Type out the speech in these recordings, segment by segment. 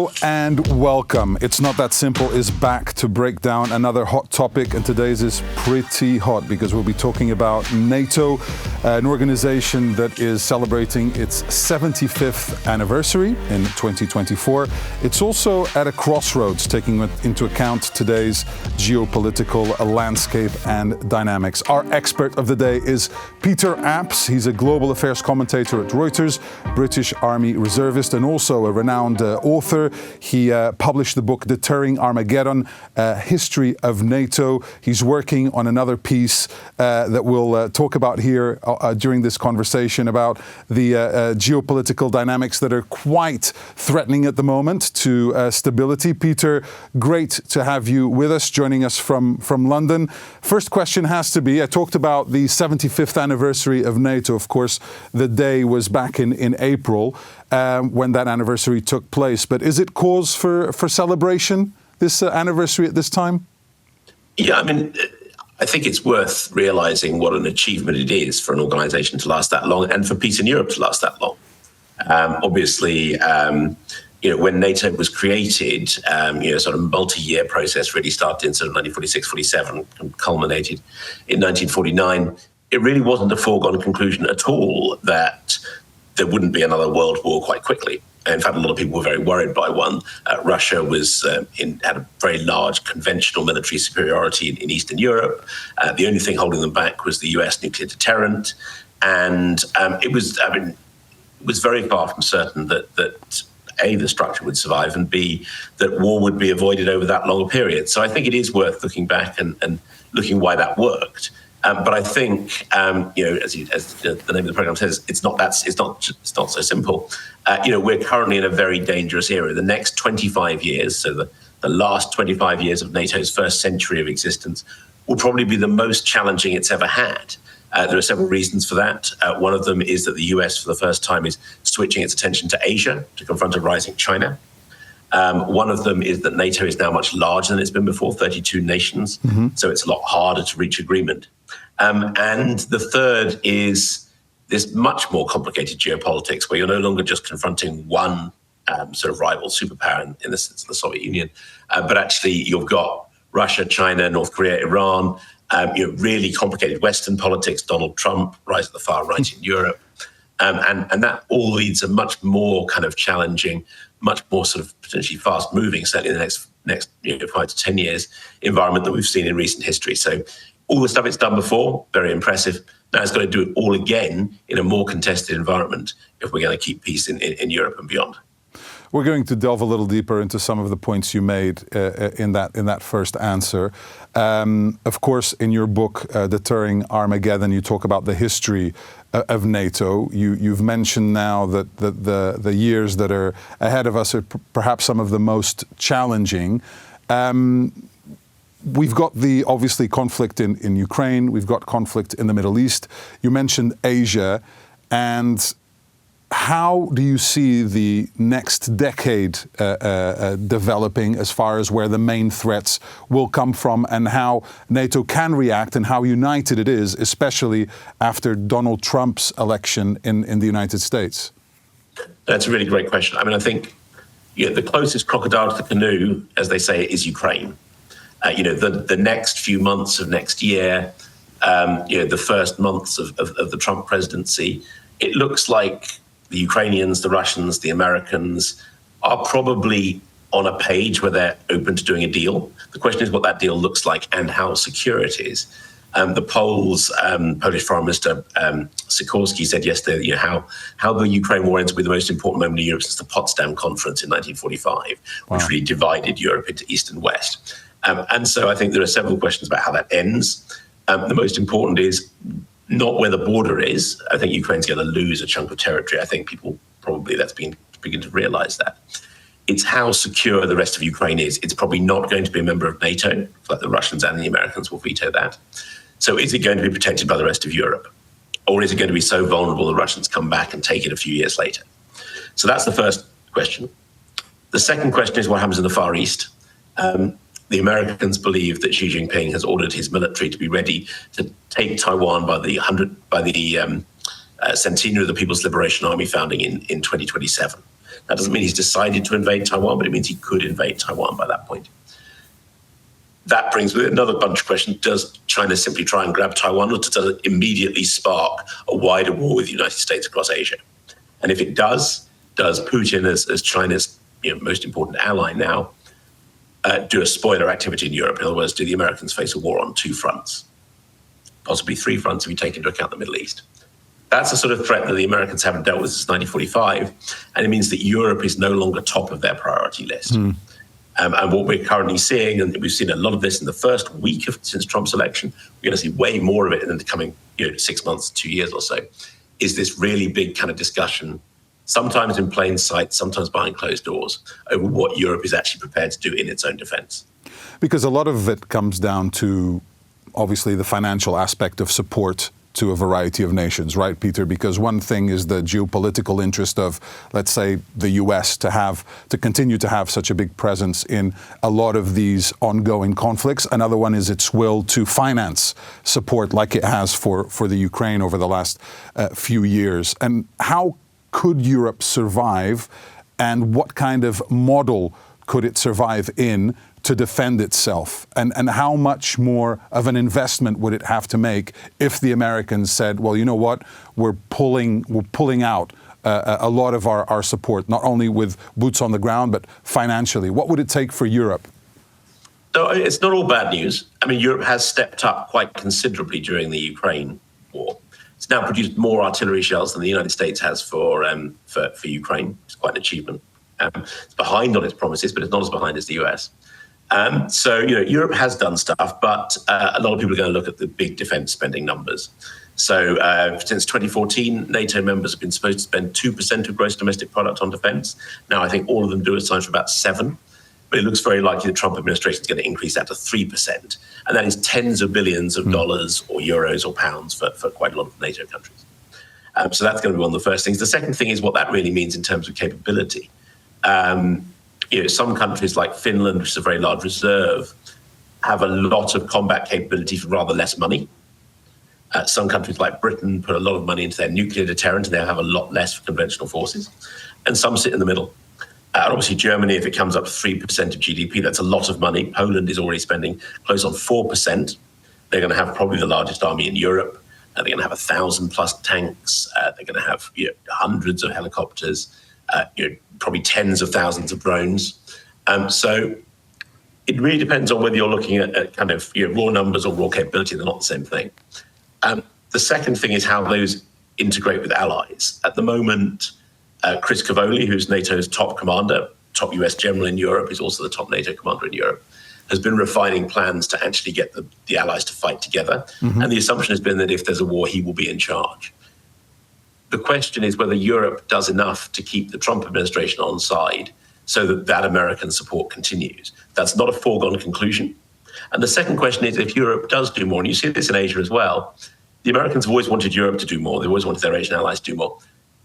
Hello and welcome. It's Not That Simple is back to break down another hot topic, and today's is pretty hot because we'll be talking about NATO, an organization that is celebrating its 75th anniversary in 2024. It's also at a crossroads, taking into account today's geopolitical landscape and dynamics. Our expert of the day is Peter Apps. He's a global affairs commentator at Reuters, British Army reservist, and also a renowned author. He published the book Deterring Armageddon, History of NATO. He's working on another piece that we'll talk about here during this conversation about the geopolitical dynamics that are quite threatening at the moment to stability. Peter, great to have you with us, joining us from London. First question has to be, I talked about the 75th anniversary of NATO. Of course, the day was back in April when that anniversary took place. But is it cause for celebration, this anniversary at this time? Yeah, I mean, I think it's worth realizing what an achievement it is for an organization to last that long and for peace in Europe to last that long. Obviously, when NATO was created, sort of multi-year process really started in sort of 1946-47 and culminated in 1949. It really wasn't a foregone conclusion at all that there wouldn't be another world war quite quickly. In fact, a lot of people were very worried by one. Russia had a very large conventional military superiority in Eastern Europe. The only thing holding them back was the US nuclear deterrent. And it was very far from certain that A, the structure would survive, and B, that war would be avoided over that long a period. So I think it is worth looking back and looking why that worked. But I think, as the name of the program says, it's not so simple. We're currently in a very dangerous era. The next 25 years, so the last 25 years of NATO's first century of existence, will probably be the most challenging it's ever had. There are several reasons for that. One of them is that the US, for the first time, is switching its attention to Asia to confront a rising China. One of them is that NATO is now much larger than it's been before, 32 nations, so it's a lot harder to reach agreement. And the third is this much more complicated geopolitics, where you're no longer just confronting one sort of rival superpower in the sense of the Soviet Union, but actually you've got Russia, China, North Korea, Iran, really complicated Western politics, Donald Trump, rise of the far right in Europe. And that all leads a much more kind of challenging, much more sort of potentially fast-moving, certainly in the next 5 to 10 years, environment that we've seen in recent history. So all the stuff it's done before, very impressive. Now it's got to do it all again in a more contested environment if we're going to keep peace in Europe and beyond. We're going to delve a little deeper into some of the points you made in that first answer. Of course, in your book, Deterring Armageddon, you talk about the history of NATO. You've mentioned now that the years that are ahead of us are perhaps some of the most challenging. We've got the, obviously, conflict in Ukraine. We've got conflict in the Middle East. You mentioned Asia. And how do you see the next decade developing as far as where the main threats will come from and how NATO can react and how united it is, especially after Donald Trump's election in the United States? That's a really great question. I mean, I think the closest crocodile to the canoe, as they say, is Ukraine. The next few months of next year, the first months of the Trump presidency, it looks like the Ukrainians, the Russians, the Americans are probably on a page where they're open to doing a deal. The question is what that deal looks like and how secure it is. The Polish Foreign Minister Sikorski said yesterday, how the Ukraine war ends will be the most important moment in Europe since the Potsdam Conference in 1945, which really divided Europe into East and West. And so I think there are several questions about how that ends. The most important is not where the border is. I think Ukraine's going to lose a chunk of territory. I think people probably begin to realize that. It's how secure the rest of Ukraine is. It's probably not going to be a member of NATO, like the Russians and the Americans will veto that. So is it going to be protected by the rest of Europe? Or is it going to be so vulnerable the Russians come back and take it a few years later? So that's the first question. The second question is what happens in the Far East. The Americans believe that Xi Jinping has ordered his military to be ready to take Taiwan by the centenary of the People's Liberation Army founding in 2027. That doesn't mean he's decided to invade Taiwan, but it means he could invade Taiwan by that point. That brings with it another bunch of questions. Does China simply try and grab Taiwan, or does it immediately spark a wider war with the United States across Asia? And if it does Putin, as China's most important ally now, do a spoiler activity in Europe? In other words, do the Americans face a war on two fronts? Possibly three fronts if you take into account the Middle East. That's a sort of threat that the Americans haven't dealt with since 1945, and it means that Europe is no longer top of their priority list. And what we're currently seeing, and we've seen a lot of this in the first week since Trump's election, we're going to see way more of it in the coming 6 months, 2 years or so, is this really big kind of discussion, sometimes in plain sight, sometimes behind closed doors, over what Europe is actually prepared to do in its own defense. Because a lot of it comes down to, obviously, the financial aspect of support to a variety of nations, right, Peter? Because one thing is the geopolitical interest of, let's say, the US to continue to have such a big presence in a lot of these ongoing conflicts. Another one is its will to finance support like it has for the Ukraine over the last few years. And how could Europe survive, and what kind of model could it survive in to defend itself? And how much more of an investment would it have to make if the Americans said, well, you know what, we're pulling out a lot of our support, not only with boots on the ground, but financially? What would it take for Europe? So it's not all bad news. I mean, Europe has stepped up quite considerably during the Ukraine war. It's now produced more artillery shells than the United States has for Ukraine. It's quite an achievement. It's behind on its promises, but it's not as behind as the US. So Europe has done stuff, but a lot of people are going to look at the big defense spending numbers. So since 2014, NATO members have been supposed to spend 2% of gross domestic product on defense. Now I think all of them do, it's time for about 7%. But it looks very likely the Trump administration is going to increase that to 3%. And that is tens of billions of dollars or euros or pounds for quite a lot of NATO countries. So that's going to be one of the first things. The second thing is what that really means in terms of capability. Some countries like Finland, which is a very large reserve, have a lot of combat capability for rather less money. Some countries like Britain put a lot of money into their nuclear deterrent, and they have a lot less for conventional forces. And some sit in the middle. And obviously, Germany, if it comes up to 3% of GDP, that's a lot of money. Poland is already spending close on 4%. They're going to have probably the largest army in Europe. They're going to have 1,000+ tanks. They're going to have hundreds of helicopters. Probably tens of thousands of drones. So it really depends on whether you're looking at kind of raw numbers or raw capability. They're not the same thing. The second thing is how those integrate with allies. At the moment, Chris Cavoli, who's NATO's top commander, top US general in Europe, is also the top NATO commander in Europe, has been refining plans to actually get the allies to fight together. And the assumption has been that if there's a war, he will be in charge. The question is whether Europe does enough to keep the Trump administration on side so that American support continues. That's not a foregone conclusion. And the second question is, if Europe does do more, and you see this in Asia as well, the Americans have always wanted Europe to do more. They've always wanted their Asian allies to do more.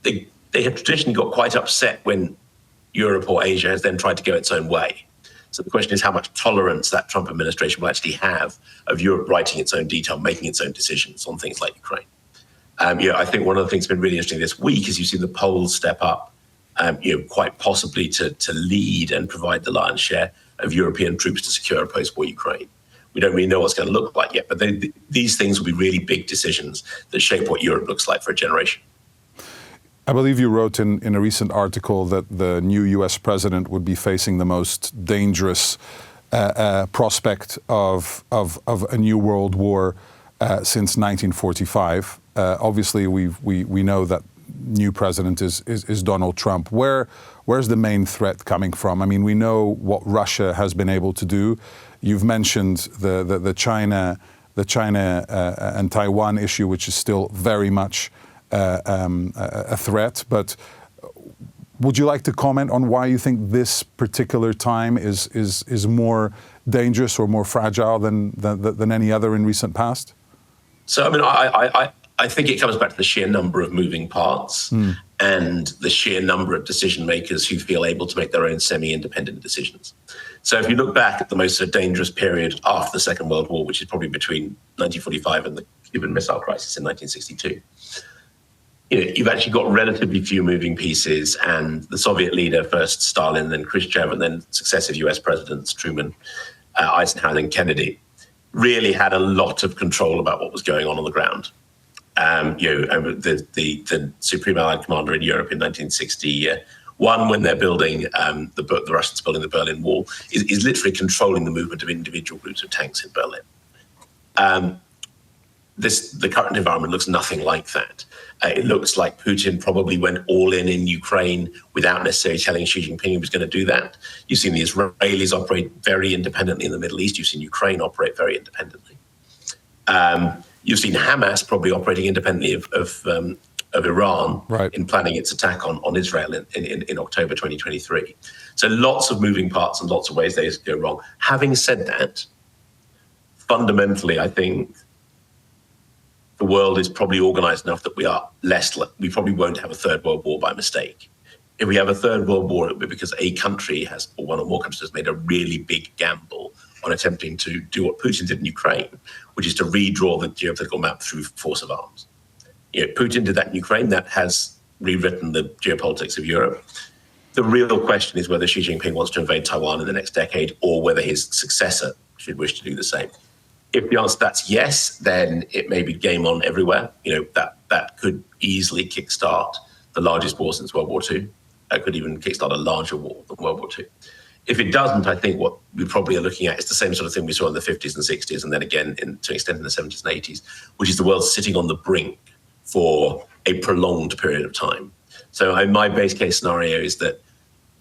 They have traditionally got quite upset when Europe or Asia has then tried to go its own way. So the question is how much tolerance that Trump administration will actually have of Europe writing its own detail, making its own decisions on things like Ukraine. I think one of the things that's been really interesting this week is you see the polls step up, quite possibly to lead and provide the lion's share of European troops to secure a post-war Ukraine. We don't really know what's going to look like yet, but these things will be really big decisions that shape what Europe looks like for a generation. I believe you wrote in a recent article that the new US president would be facing the most dangerous prospect of a new world war since 1945. Obviously, we know that new president is Donald Trump. Where's the main threat coming from? I mean, we know what Russia has been able to do. You've mentioned the China and Taiwan issue, which is still very much a threat. But would you like to comment on why you think this particular time is more dangerous or more fragile than any other in recent past? So, I mean, I think it comes back to the sheer number of moving parts and the sheer number of decision makers who feel able to make their own semi-independent decisions. So if you look back at the most dangerous period after the Second World War, which is probably between 1945 and the Cuban Missile Crisis in 1962, you've actually got relatively few moving pieces, and the Soviet leader, first Stalin, then Khrushchev, and then successive US presidents, Truman, Eisenhower, and Kennedy, really had a lot of control about what was going on the ground. The Supreme Allied Commander in Europe in 1961, when they're building, the Russians building the Berlin Wall, is literally controlling the movement of individual groups of tanks in Berlin. The current environment looks nothing like that. It looks like Putin probably went all in Ukraine without necessarily telling Xi Jinping he was going to do that. You've seen the Israelis operate very independently in the Middle East. You've seen Ukraine operate very independently. You've seen Hamas probably operating independently of Iran, right, in planning its attack on Israel in October 2023. So lots of moving parts and lots of ways they go wrong. Having said that, fundamentally, I think the world is probably organized enough that we probably won't have a third world war by mistake. If we have a third world war, it'll be because a country or one or more countries has made a really big gamble on attempting to do what Putin did in Ukraine, which is to redraw the geopolitical map through force of arms. Putin did that in Ukraine. That has rewritten the geopolitics of Europe. The real question is whether Xi Jinping wants to invade Taiwan in the next decade, or whether his successor should wish to do the same. If the answer to that's yes, then it may be game on everywhere. That could easily kickstart the largest war since World War II. It could even kickstart a larger war than World War II. If it doesn't, I think what we probably are looking at is the same sort of thing we saw in the 50s and 60s, and then again, to an extent, in the 70s and 80s, which is the world sitting on the brink for a prolonged period of time. So my base case scenario is that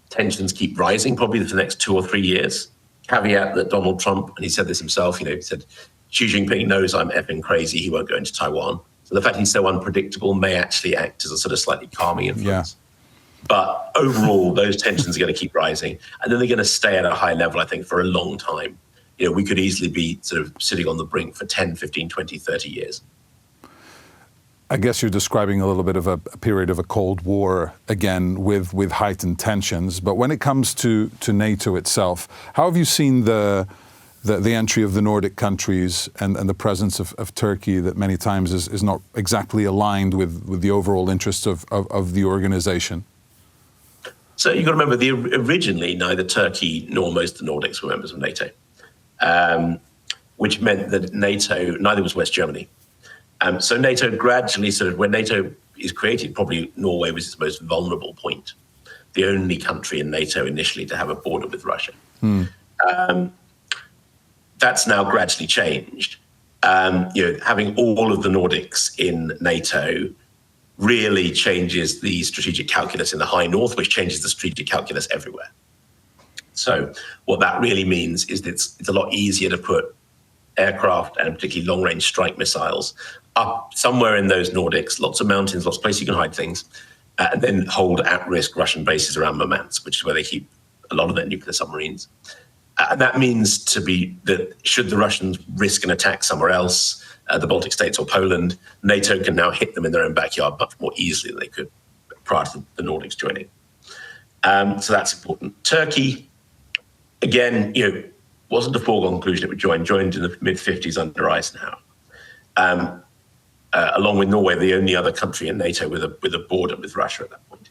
tensions keep rising probably for the next 2 or 3 years. Caveat that Donald Trump, and he said this himself, he said, Xi Jinping knows I'm effing crazy, he won't go into Taiwan. So the fact he's so unpredictable may actually act as a sort of slightly calming influence. Yeah. But overall, those tensions are going to keep rising, and then they're going to stay at a high level, I think, for a long time. We could easily be sort of sitting on the brink for 10, 15, 20, 30 years. I guess you're describing a little bit of a period of a Cold War again with heightened tensions. But when it comes to NATO itself, how have you seen the entry of the Nordic countries and the presence of Turkey that many times is not exactly aligned with the overall interests of the organization? So you've got to remember, originally neither Turkey nor most of the Nordics were members of NATO, which meant that neither was West Germany. So NATO gradually when NATO is created, probably Norway was its most vulnerable point, the only country in NATO initially to have a border with Russia. That's now gradually changed. Having all of the Nordics in NATO really changes the strategic calculus in the high north, which changes the strategic calculus everywhere. So what that really means is that it's a lot easier to put aircraft and particularly long-range strike missiles up somewhere in those Nordics, lots of mountains, lots of places you can hide things, and then hold at-risk Russian bases around Murmansk, which is where they keep a lot of their nuclear submarines. And that means that should the Russians risk an attack somewhere else, the Baltic states or Poland, NATO can now hit them in their own backyard much more easily than they could prior to the Nordics joining. So that's important. Turkey, again, wasn't a foregone conclusion it would joined in the mid-50s under Eisenhower. Along with Norway, the only other country in NATO with a border with Russia at that point.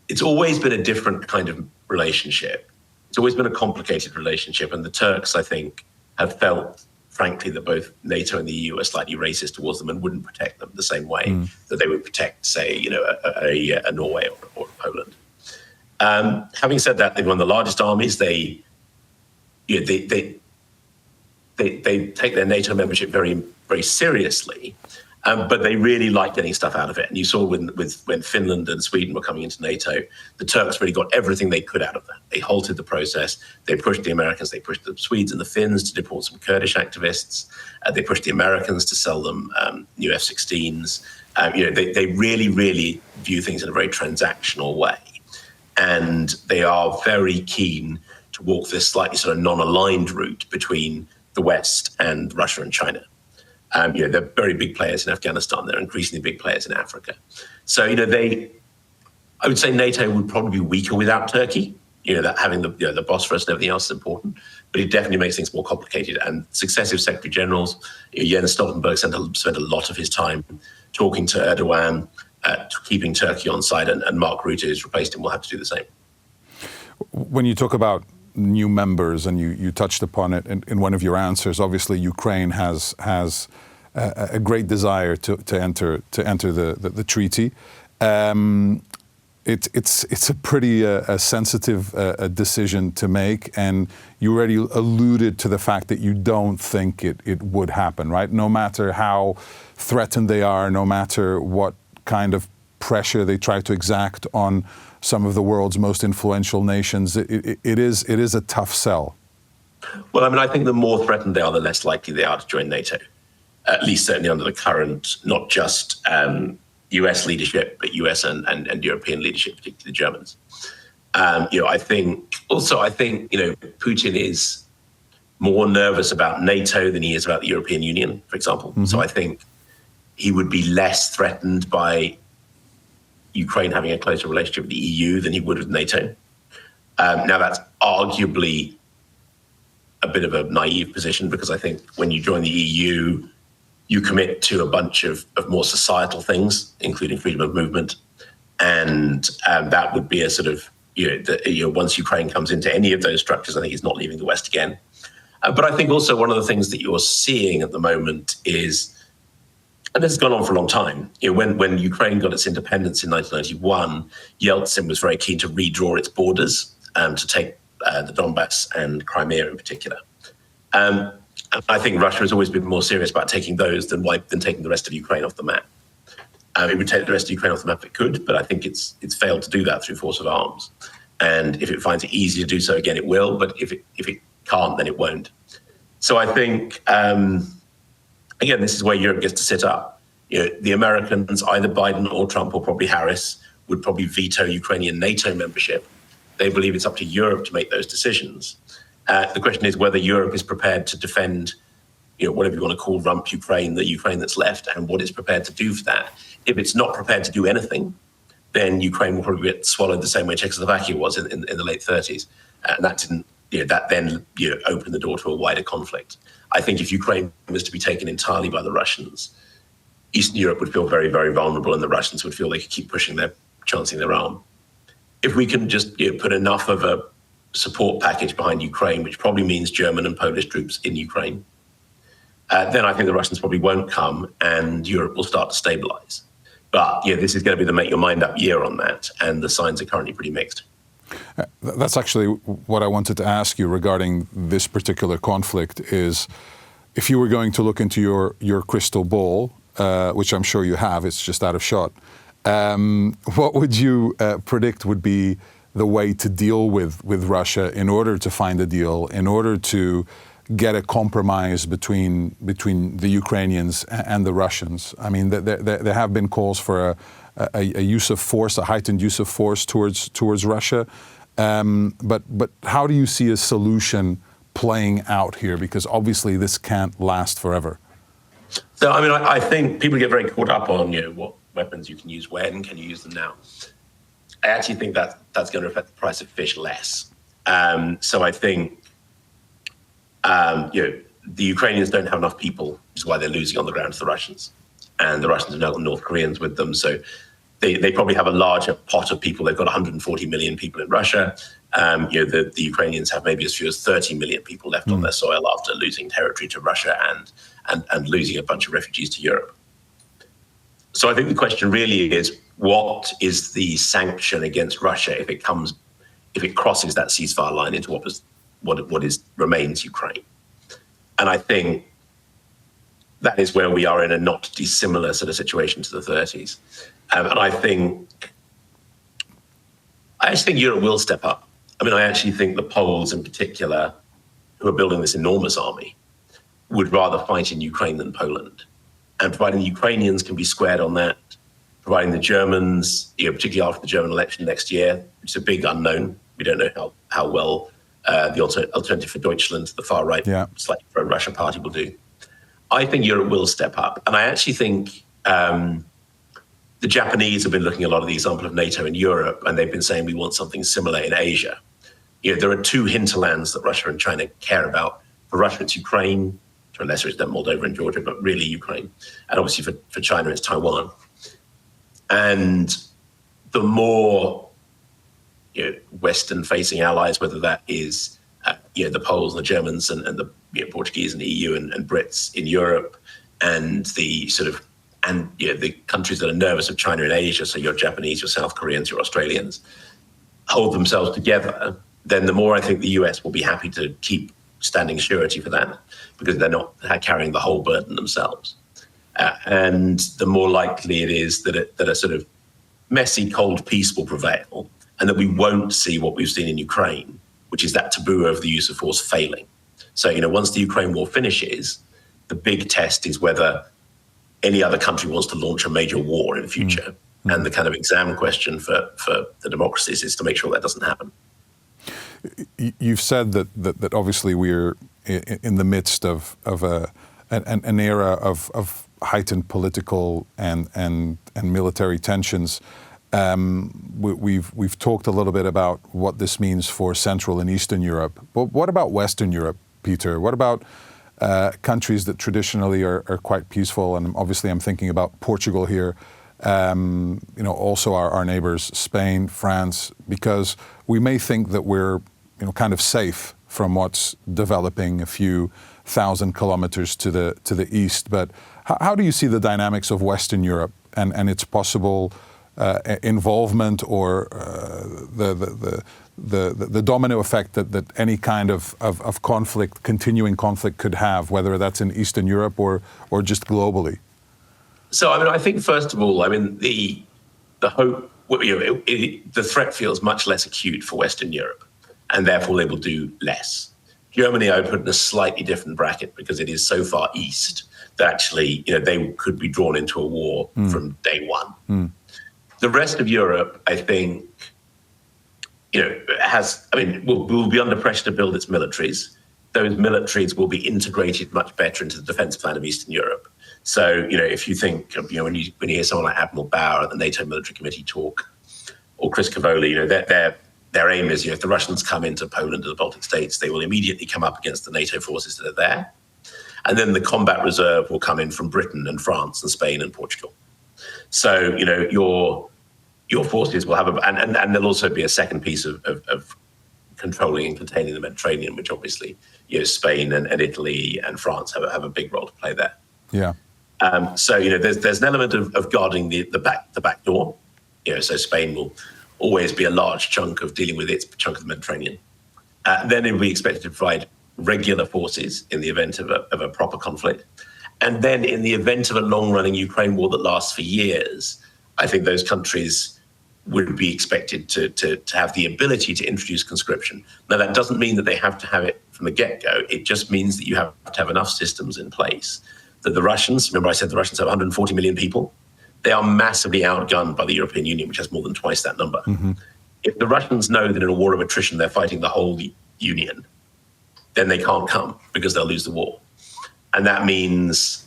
It's always been a different kind of relationship. It's always been a complicated relationship, and the Turks, I think, have felt, frankly, that both NATO and the EU are slightly racist towards them and wouldn't protect them the same way that they would protect, say, a Norway or Poland. Having said that, they've one of the largest armies. They take their NATO membership very, very seriously, but they really like getting stuff out of it. And you saw when Finland and Sweden were coming into NATO, the Turks really got everything they could out of that. They halted the process. They pushed the Americans, they pushed the Swedes and the Finns to deport some Kurdish activists. They pushed the Americans to sell them new F-16s. They really, really view things in a very transactional way. And they are very keen to walk this slightly sort of non-aligned route between the West and Russia and China. They're very big players in Afghanistan. They're increasingly big players in Africa. So, I would say NATO would probably be weaker without Turkey. That having the Bosphorus and everything else is important, but it definitely makes things more complicated. And successive Secretary Generals, Jens Stoltenberg spent a lot of his time talking to Erdogan, keeping Turkey on side, and Mark Rutte, who's replaced him, will have to do the same. When you talk about new members, and you touched upon it in one of your answers, obviously Ukraine has a great desire to enter the treaty. It's a pretty sensitive decision to make, and you already alluded to the fact that you don't think it would happen, right? No matter how threatened they are, no matter what kind of pressure they try to exact on some of the world's most influential nations, it is a tough sell. Well, I mean, I think the more threatened they are, the less likely they are to join NATO, at least certainly under the current, not just US leadership, but US and European leadership, particularly the Germans. I think Putin is more nervous about NATO than he is about the European Union, for example. Mm-hmm. So I think he would be less threatened by Ukraine having a closer relationship with the EU than he would with NATO. Now, that's arguably a bit of a naive position, because I think when you join the EU, you commit to a bunch of more societal things, including freedom of movement. And that would be a sort of, once Ukraine comes into any of those structures, I think he's not leaving the West again. But I think also one of the things that you're seeing at the moment is, and this has gone on for a long time, when Ukraine got its independence in 1991, Yeltsin was very keen to redraw its borders, to take the Donbass and Crimea in particular. I think Russia has always been more serious about taking those than taking the rest of Ukraine off the map. It would take the rest of Ukraine off the map if it could, but I think it's failed to do that through force of arms. And if it finds it easy to do so again, it will. But if it can't, then it won't. So I think, again, this is where Europe gets to sit up. The Americans, either Biden or Trump or probably Harris, would probably veto Ukrainian NATO membership. They believe it's up to Europe to make those decisions. The question is whether Europe is prepared to defend, whatever you want to call rump Ukraine, the Ukraine that's left, and what it's prepared to do for that. If it's not prepared to do anything, then Ukraine will probably get swallowed the same way Czechoslovakia was in the late 30s. And that didn't, that then opened the door to a wider conflict. I think if Ukraine was to be taken entirely by the Russians, Eastern Europe would feel very, very vulnerable, and the Russians would feel they could keep chancing their arm. If we can just put enough of a support package behind Ukraine, which probably means German and Polish troops in Ukraine, then I think the Russians probably won't come, and Europe will start to stabilize. But this is going to be the make your mind up year on that, and the signs are currently pretty mixed. That's actually what I wanted to ask you regarding this particular conflict is, if you were going to look into your crystal ball, which I'm sure you have, it's just out of shot, what would you predict would be the way to deal with Russia in order to find a deal, in order to get a compromise between the Ukrainians and the Russians? I mean, there have been calls for a use of force, a heightened use of force towards Russia. But how do you see a solution playing out here? Because obviously this can't last forever. So, I mean, I think people get very caught up on, what weapons you can use when, can you use them now? I actually think that's going to affect the price of fish less. So I think, the Ukrainians don't have enough people, which is why they're losing on the ground to the Russians. And the Russians have now got North Koreans with them. So they probably have a larger pot of people. They've got 140 million people in Russia. The Ukrainians have maybe as few as 30 million people left on their soil after losing territory to Russia and losing a bunch of refugees to Europe. So I think the question really is, what is the sanction against Russia if it crosses that ceasefire line into what remains Ukraine? And I think that is where we are in a not dissimilar sort of situation to the 30s. And I actually think Europe will step up. I mean, I actually think the Poles in particular, who are building this enormous army, would rather fight in Ukraine than Poland. And providing the Ukrainians can be squared on that, providing the Germans, particularly after the German election next year, which is a big unknown. We don't know how well the Alternative for Deutschland, the far-right, slightly pro-Russia party will do. I think Europe will step up. And I actually think the Japanese have been looking at a lot of the example of NATO in Europe, and they've been saying we want something similar in Asia. There are two hinterlands that Russia and China care about. For Russia, it's Ukraine. To a lesser extent, Moldova and Georgia, but really Ukraine. And obviously for China, it's Taiwan. And the more Western-facing allies, whether that is the Poles and the Germans and the Portuguese and the EU and Brits in Europe, and the the countries that are nervous of China in Asia, so your Japanese, your South Koreans, your Australians, hold themselves together, then the more I think the US will be happy to keep standing surety for that, because they're not carrying the whole burden themselves. And the more likely it is that a sort of messy, cold peace will prevail, and that we won't see what we've seen in Ukraine, which is that taboo of the use of force failing. So, once the Ukraine war finishes, the big test is whether any other country wants to launch a major war in the future. Mm-hmm. And the kind of exam question for the democracies is to make sure that doesn't happen. You've said that obviously we're in the midst of an era of heightened political and military tensions. We've talked a little bit about what this means for Central and Eastern Europe. But what about Western Europe, Peter? What about countries that traditionally are quite peaceful? And obviously I'm thinking about Portugal here. Also our neighbors, Spain, France, because we may think that we're kind of safe from what's developing a few thousand kilometers to the east. But how do you see the dynamics of Western Europe and its possible involvement or the domino effect that any kind of conflict, continuing conflict, could have, whether that's in Eastern Europe or just globally? So, I think first of all, the hope, the threat feels much less acute for Western Europe, and therefore they will do less. Germany, I would put in a slightly different bracket because it is so far east that actually, they could be drawn into a war from day one. Mm. The rest of Europe, I think, will be under pressure to build its militaries. Those militaries will be integrated much better into the defense plan of Eastern Europe. So, if you think of, when you hear someone like Admiral Bauer at the NATO Military Committee talk, or Chris Cavoli, their aim is, if the Russians come into Poland or the Baltic states, they will immediately come up against the NATO forces that are there. And then the combat reserve will come in from Britain and France and Spain and Portugal. So, your forces will have and there'll also be a second piece of controlling and containing the Mediterranean, which obviously, Spain and Italy and France have a big role to play there. Yeah. So, there's an element of guarding the back door. So Spain will always be a large chunk of dealing with its chunk of the Mediterranean. Then it will be expected to provide regular forces in the event of a proper conflict. And then in the event of a long-running Ukraine war that lasts for years, I think those countries would be expected to have the ability to introduce conscription. Now, that doesn't mean that they have to have it from the get-go. It just means that you have to have enough systems in place that the Russians, remember I said the Russians have 140 million people, they are massively outgunned by the European Union, which has more than twice that number. Mm-hmm. If the Russians know that in a war of attrition they're fighting the whole Union, then they can't come because they'll lose the war. And that means,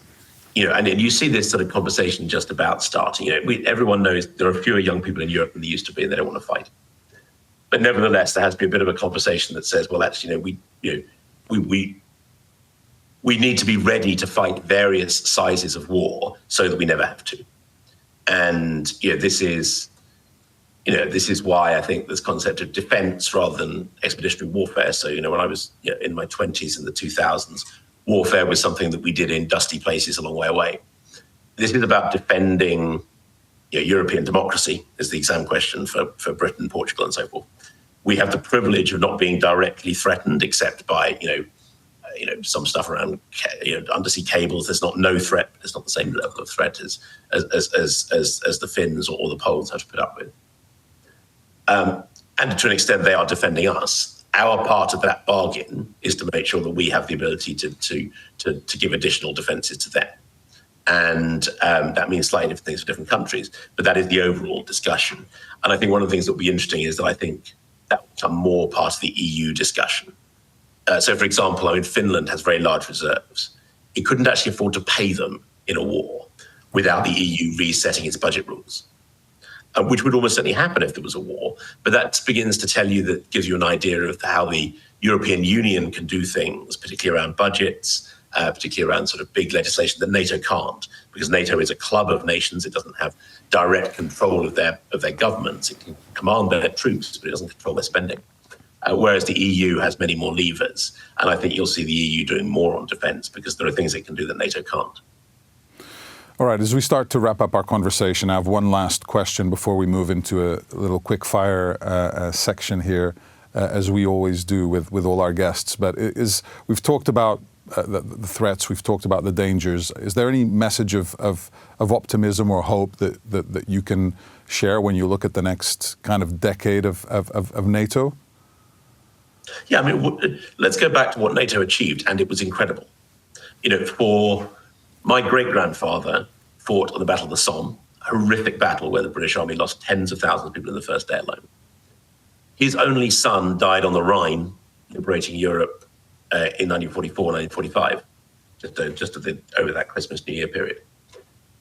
and you see this sort of conversation just about starting. Everyone knows there are fewer young people in Europe than there used to be, and they don't want to fight. But nevertheless, there has to be a bit of a conversation that says, well, actually, we need to be ready to fight various sizes of war so that we never have to. And this is why I think this concept of defense rather than expeditionary warfare. So, when I was in my 20s in the 2000s, warfare was something that we did in dusty places a long way away. This is about defending European democracy, is the exam question for Britain, Portugal, and so forth. We have the privilege of not being directly threatened, except by some stuff around undersea cables. There's no threat. There's not the same level of threat as the Finns or the Poles have to put up with. And to an extent, they are defending us. Our part of that bargain is to make sure that we have the ability to give additional defences to them. And that means slightly different things for different countries, but that is the overall discussion. And I think one of the things that will be interesting is that I think that will become more part of the EU discussion. So, for example, Finland has very large reserves. It couldn't actually afford to pay them in a war without the EU resetting its budget rules, which would almost certainly happen if there was a war. But that begins to gives you an idea of how the European Union can do things, particularly around budgets, particularly around sort of big legislation that NATO can't, because NATO is a club of nations. It doesn't have direct control of their governments. It can command their troops, but it doesn't control their spending. Whereas the EU has many more levers. And I think you'll see the EU doing more on defence because there are things it can do that NATO can't. All right, as we start to wrap up our conversation, I have one last question before we move into a little quick fire section here, as we always do with all our guests. But we've talked about the threats, we've talked about the dangers. Is there any message of optimism or hope that you can share when you look at the next kind of decade of NATO? Yeah, I mean, let's go back to what NATO achieved, and it was incredible. You know, for my great-grandfather fought on the Battle of the Somme, a horrific battle where the British Army lost tens of thousands of people in the first day alone. His only son died on the Rhine, liberating Europe in 1944, 1945, just over that Christmas-New Year period.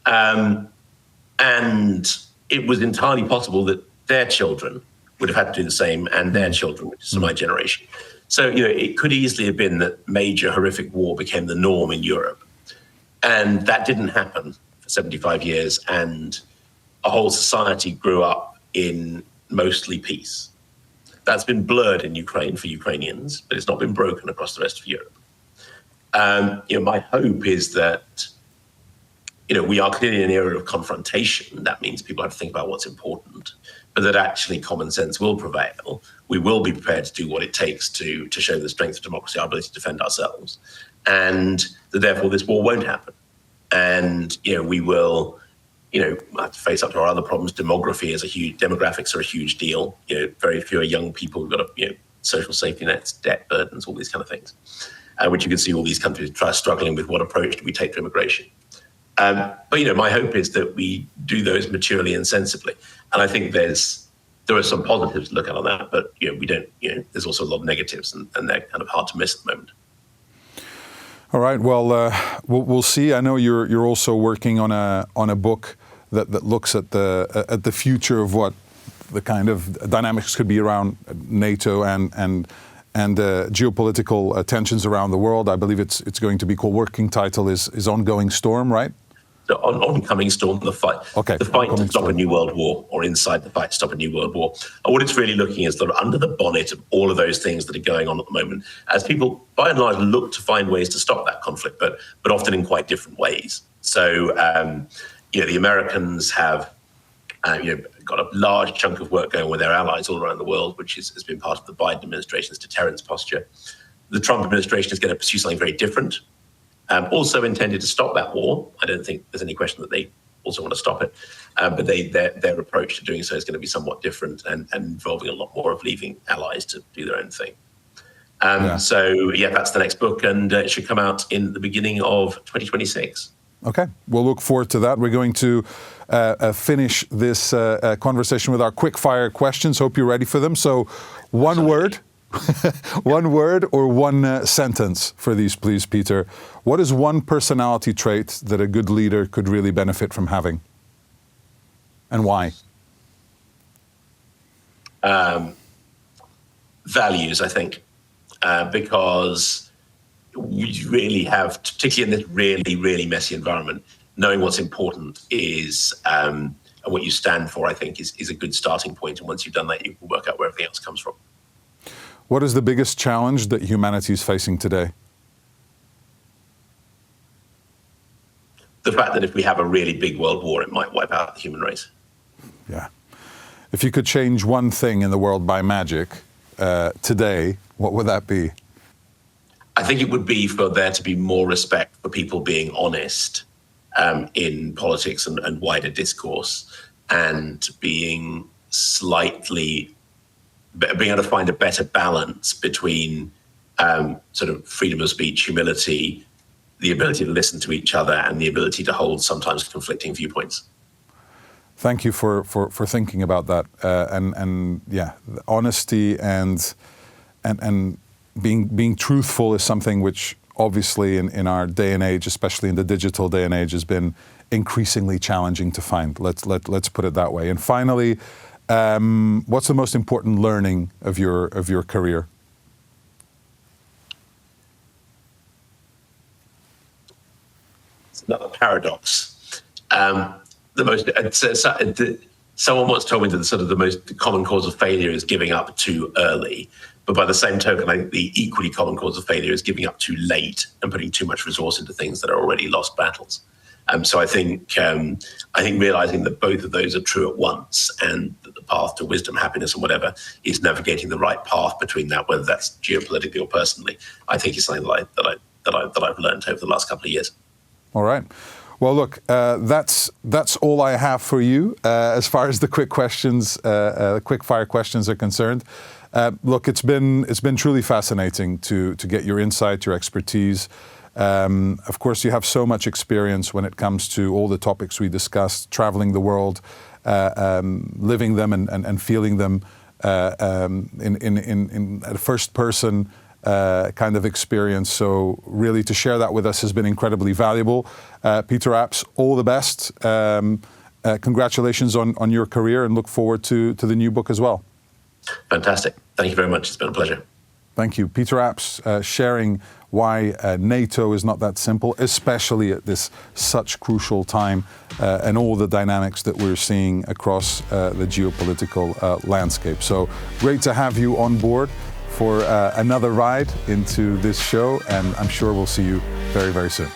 And it was entirely possible that their children would have had to do the same, and their children, which is my generation. So, you know, it could easily have been that major horrific war became the norm in Europe. And that didn't happen for 75 years, and a whole society grew up in mostly peace. That's been blurred in Ukraine for Ukrainians, but it's not been broken across the rest of Europe. You know, my hope is that, you know, we are clearly in an era of confrontation. That means people have to think about what's important, but that actually common sense will prevail. We will be prepared to do what it takes to show the strength of democracy, our ability to defend ourselves, and that therefore this war won't happen. And, you know, we will, you know, have to face up to our other problems. Demographics are a huge deal. You know, very few young people. We've got, you know, social safety nets, debt burdens, all these kind of things, which you can see all these countries struggling with. What approach do we take to immigration? But, you know, my hope is that we do those maturely and sensibly. And I think there are some positives to look at on that, but, you know, we don't, you know, there's also a lot of negatives, and they're kind of hard to miss at the moment. All right. Well, we'll see. I know you're also working on a book that looks at the future of what the kind of dynamics could be around NATO and geopolitical tensions around the world. I believe it's going to be called, working title is Ongoing Storm, right? The oncoming storm, the fight to stop a new world war, or inside the fight to stop a new world war. And what it's really looking is sort of under the bonnet of all of those things that are going on at the moment, as people, by and large, look to find ways to stop that conflict, but often in quite different ways. So, you know, the Americans have, you know, got a large chunk of work going with their allies all around the world, which has been part of the Biden administration's deterrence posture. The Trump administration is going to pursue something very different. Also intended to stop that war. I don't think there's any question that they also want to stop it. But their approach to doing so is going to be somewhat different and involving a lot more of leaving allies to do their own thing. So, yeah, that's the next book, and it should come out in the beginning of 2026. Okay, we'll look forward to that. We're going to finish this conversation with our quick fire questions. Hope you're ready for them. So, one word. One word or one sentence for these, please, Peter. What is one personality trait that a good leader could really benefit from having? And why? Values, I think, because we really have, particularly in this really, really messy environment, knowing what's important is, and what you stand for, I think, is a good starting point. And once you've done that, you can work out where everything else comes from. What is the biggest challenge that humanity is facing today? The fact that if we have a really big world war, it might wipe out the human race. Yeah. If you could change one thing in the world by magic today, what would that be? I think it would be for there to be more respect for people being honest in politics and wider discourse, and being able to find a better balance between sort of freedom of speech, humility, the ability to listen to each other, and the ability to hold sometimes conflicting viewpoints. Thank you for thinking about that, and yeah, honesty and being truthful is something which obviously in our day and age, especially in the digital day and age, has been increasingly challenging to find. Let's put it that way. And finally, what's the most important learning of your career? another paradox. Someone once told me that the most common cause of failure is giving up too early. But by the same token, I think the equally common cause of failure is giving up too late and putting too much resource into things that are already lost battles. So I think realizing that both of those are true at once, and that the path to wisdom, happiness, and whatever is navigating the right path between that, whether that's geopolitically or personally, I think is something that I've learned over the last couple of years. All right. Well, look, that's all I have for you as far as the quick fire questions are concerned. Look, it's been truly fascinating to get your insight, your expertise. Of course, you have so much experience when it comes to all the topics we discussed, traveling the world, living them and feeling them in a first person kind of experience. So really to share that with us has been incredibly valuable. Peter Apps, all the best. Congratulations on your career, and look forward to the new book as well. Fantastic. Thank you very much. It's been a pleasure. Thank you. Peter Apps sharing why NATO is not that simple, especially at this such crucial time, and all the dynamics that we're seeing across the geopolitical landscape. So great to have you on board for another ride into this show, and I'm sure we'll see you very, very soon.